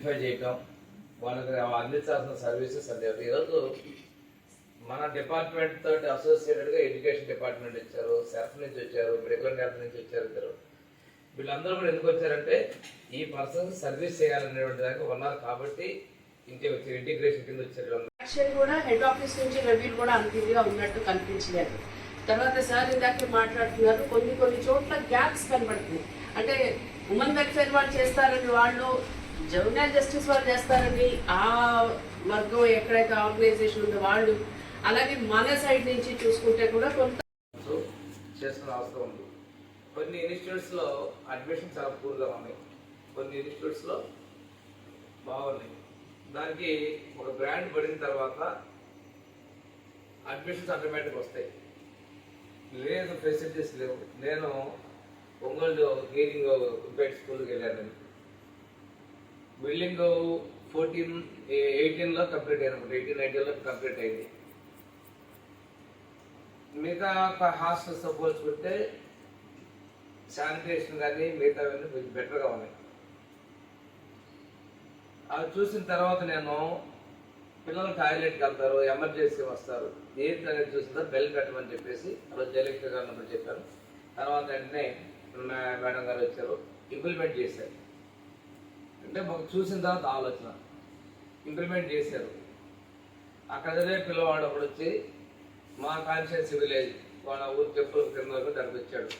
Identify చేయటం, వాళ్ళకి అందించాల్సిన సర్వీసెస్ అంటే ఈరోజు మన డిపార్ట్మెంట్ తోటి అసోసియేటెడ్గా ఎడ్యుకేషన్ డిపార్ట్మెంట్ ఇచ్చారు, సెర్ఫ్ నుంచి వచ్చారు, మెడికల్ హెల్త్ నుంచి వచ్చారు ఇద్దరు. వీళ్ళందరూ కూడా ఎందుకు వచ్చారంటే ఈ పర్సన్స్ సర్వీస్ చేయాలనేటువంటి దానికి ఉన్నారు కాబట్టి ఇంటిగ్రేషన్ కింద వచ్చారు. యాక్షన్ కూడా హెడ్ ఆఫీస్ నుంచి రివ్యూలు కూడా అంత ఇదిగా ఉన్నట్టు కనిపించలేదు. తర్వాత సార్ ఇందాక మాట్లాడుతున్నారు, కొన్ని చోట్ల గ్యాప్స్ కనబడుతుంది. అంటే ఉమెన్ వెల్ఫేర్ వాళ్ళు చేస్తారని, వాళ్ళు జూనియర్ జస్టిస్ వాళ్ళు చేస్తారని ఆ వర్గం ఎక్కడైతే ఆర్గనైజేషన్ ఉందో వాళ్ళు, అలాగే మన సైడ్ నుంచి చూసుకుంటే కూడా కొంత చేస్తున్న అవసరం ఉంది. కొన్ని ఇన్స్టిట్యూట్స్లో అడ్మిషన్ చాలా పూర్గా ఉన్నాయి, కొన్ని ఇన్స్టిట్యూట్స్లో బాగున్నాయి. దానికి ఒక బ్రాండ్ పడిన తర్వాత అడ్మిషన్స్ ఆటోమేటిక్గా వస్తాయి. లేదు ఫెసిలిటీస్ లేవు. నేను ఒంగోలు గేరింగ్ కుపేట్ స్కూల్కి వెళ్ళాను. బిల్డింగ్ 18లో కంప్లీట్ అయినప్పుడు 18-19లో కంప్లీట్ అయింది. మిగతా హాస్టల్స్తో పోల్చుకుంటే శానిటేషన్ కానీ మిగతావన్నీ కొంచెం బెటర్గా ఉన్నాయి. అవి చూసిన తర్వాత నేను పిల్లలు టాయిలెట్కి వెళ్తారు, ఎమర్జెన్సీ వస్తారు, ఏంటి అనేది చూసిన తర్వాత బెల్ పెట్టమని చెప్పేసి రోజు జయలక్ష్మి గారు అన్నప్పుడు చెప్పాను. తర్వాత వెంటనే మేడం గారు వచ్చారు, ఇంప్లిమెంట్ చేశారు. అంటే మాకు చూసిన తర్వాత ఆలోచన ఇంప్లిమెంట్ చేశారు. అక్కడ చదివే పిల్లవాడు ఒకడు వచ్చి మా కాన్స్టిట్యున్సీ విలేజ్ వాళ్ళ ఊరు చెప్పులు కింద దానికి వచ్చాడు.